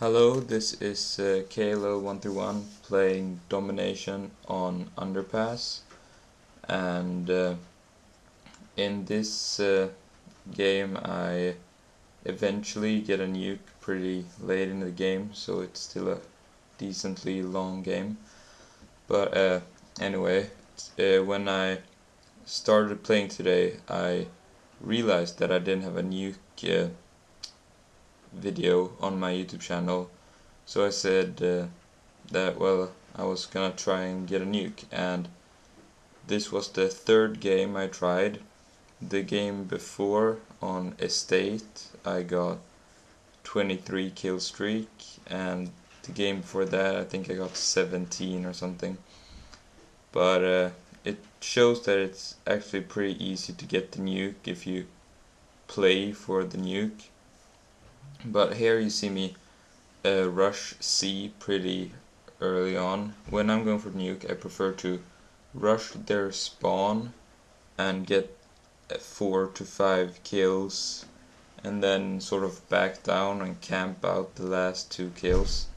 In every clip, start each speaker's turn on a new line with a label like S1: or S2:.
S1: Hello, this is Kll131 playing Domination on Underpass, and in this game I eventually get a nuke pretty late in the game, so it's still a decently long game. But anyway, when I started playing today, I realized that I didn't have a nuke video on my YouTube channel, so I said that I was gonna try and get a nuke, and this was the third game I tried. The game before on Estate I got 23 kill streak, and the game before that I think I got 17 or something. But it shows that it's actually pretty easy to get the nuke if you play for the nuke. But here you see me rush C pretty early on. When I'm going for nuke, I prefer to rush their spawn and get 4 to 5 kills, and then sort of back down and camp out the last 2 kills.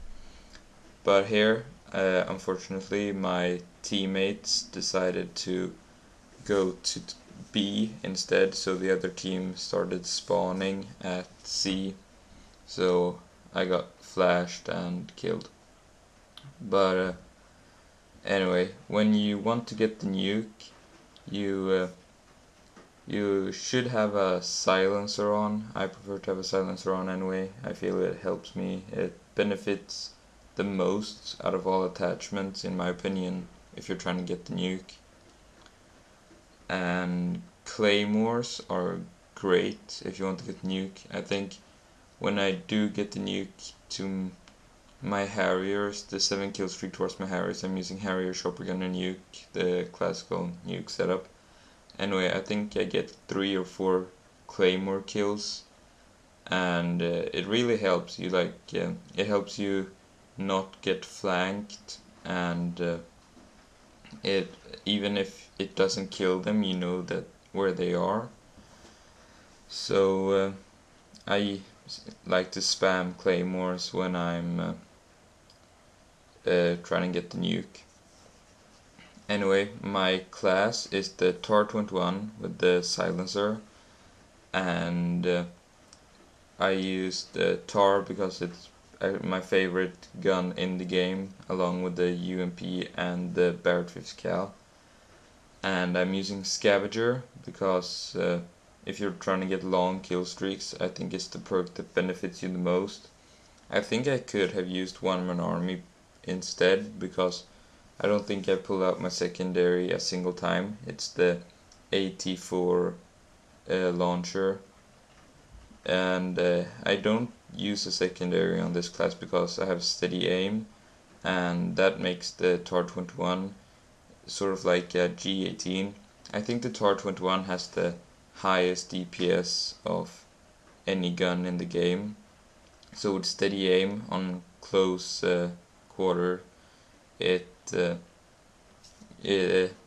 S1: But here, unfortunately, my teammates decided to go to B instead, so the other team started spawning at C. So I got flashed and killed. But anyway, when you want to get the nuke, you should have a silencer on. I prefer to have a silencer on anyway. I feel it helps me. It benefits the most out of all attachments, in my opinion, if you're trying to get the nuke. And claymores are great if you want to get the nuke. I think when I do get the nuke to my Harriers, the 7 kill streak towards my Harriers, I'm using Harrier, Chopper Gun and Nuke, the classical nuke setup. Anyway, I think I get 3 or 4 Claymore kills, and it really helps you, it helps you not get flanked, and even if it doesn't kill them, you know that where they are. So I like to spam claymores when I'm trying to get the nuke. Anyway, my class is the Kll131 with the silencer, and I use the TAR because it's my favorite gun in the game, along with the UMP and the Barrett 50 cal. And I'm using Scavenger because if you're trying to get long kill streaks, I think it's the perk that benefits you the most. I think I could have used one-man army instead, because I don't think I pulled out my secondary a single time. It's the AT4 launcher, and I don't use a secondary on this class because I have steady aim, and that makes the Kll131 sort of like a G18. I think the Kll131 has the highest DPS of any gun in the game, so with steady aim on close quarter, it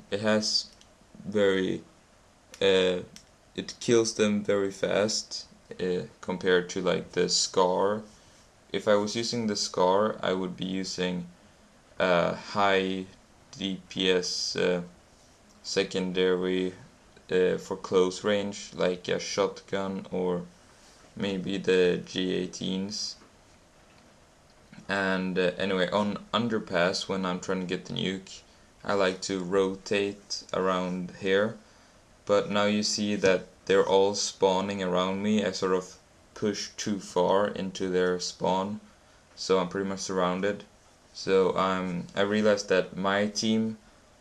S1: has very it kills them very fast compared to like the Scar. If I was using the Scar, I would be using high DPS secondary for close range, like a shotgun or maybe the G18s. And anyway, on Underpass, when I'm trying to get the nuke, I like to rotate around here, but now you see that they're all spawning around me. I sort of pushed too far into their spawn, so I'm pretty much surrounded. So I realized that my team,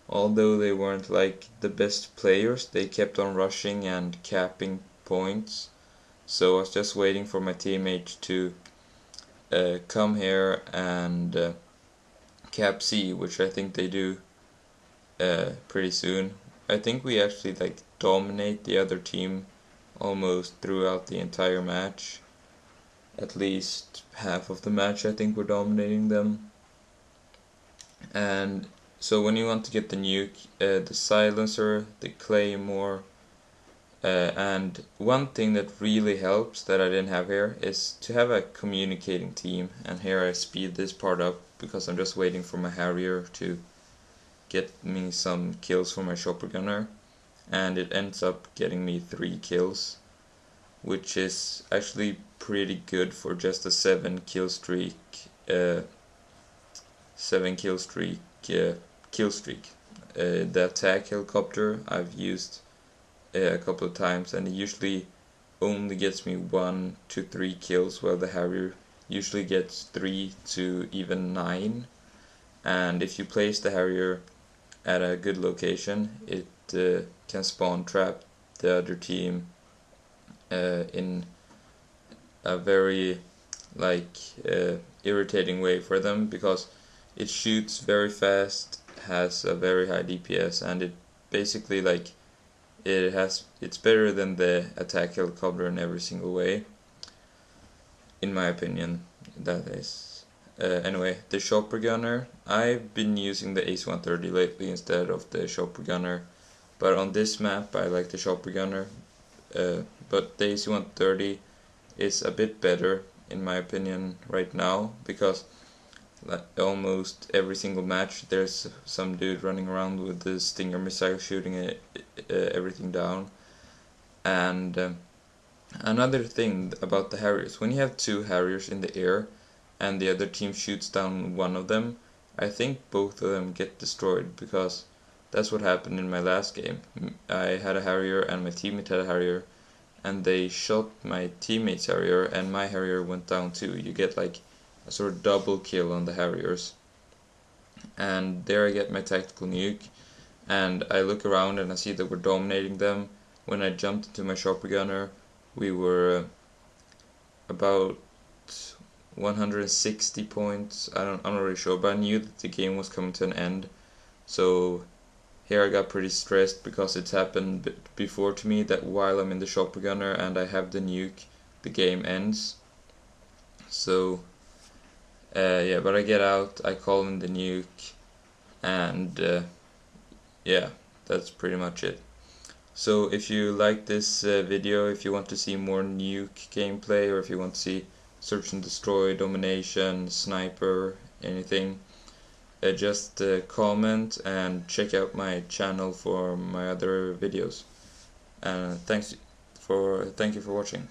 S1: although they weren't like the best players, they kept on rushing and capping points. So I was just waiting for my teammate to come here and cap C, which I think they do pretty soon. I think we actually like dominate the other team almost throughout the entire match. At least half of the match I think we're dominating them. And so when you want to get the nuke, the silencer, the claymore, And one thing that really helps that I didn't have here is to have a communicating team, and here I speed this part up because I'm just waiting for my Harrier to get me some kills for my Chopper Gunner, and it ends up getting me 3 kills, which is actually pretty good for just a 7 kill streak. The attack helicopter I've used a couple of times, and it usually only gets me 1 to 3 kills, while the Harrier usually gets 3 to even 9. And if you place the Harrier at a good location, it can spawn trap the other team in a very irritating way for them, because it shoots very fast, has a very high DPS, and it basically it's better than the attack helicopter in every single way, in my opinion. That is. Anyway, the Chopper Gunner, I've been using the Ace-130 lately instead of the Chopper Gunner, but on this map I like the Chopper Gunner, but the Ace-130 is a bit better in my opinion right now, because almost every single match there's some dude running around with the Stinger missile shooting everything down. And another thing about the Harriers, when you have 2 Harriers in the air and the other team shoots down one of them, I think both of them get destroyed, because that's what happened in my last game. I had a Harrier and my teammate had a Harrier, and they shot my teammate's Harrier and my Harrier went down too. You get like a sort of double kill on the Harriers. And there I get my tactical nuke, and I look around and I see that we're dominating them. When I jumped into my Chopper Gunner, we were about 160 points. I'm not really sure, but I knew that the game was coming to an end. So here I got pretty stressed, because it's happened before to me that while I'm in the Chopper Gunner and I have the nuke, the game ends. So yeah, but I get out, I call in the nuke, and yeah, that's pretty much it. So if you like this video, if you want to see more Nuke gameplay, or if you want to see search and destroy, domination, sniper, anything, just comment and check out my channel for my other videos. Thank you for watching.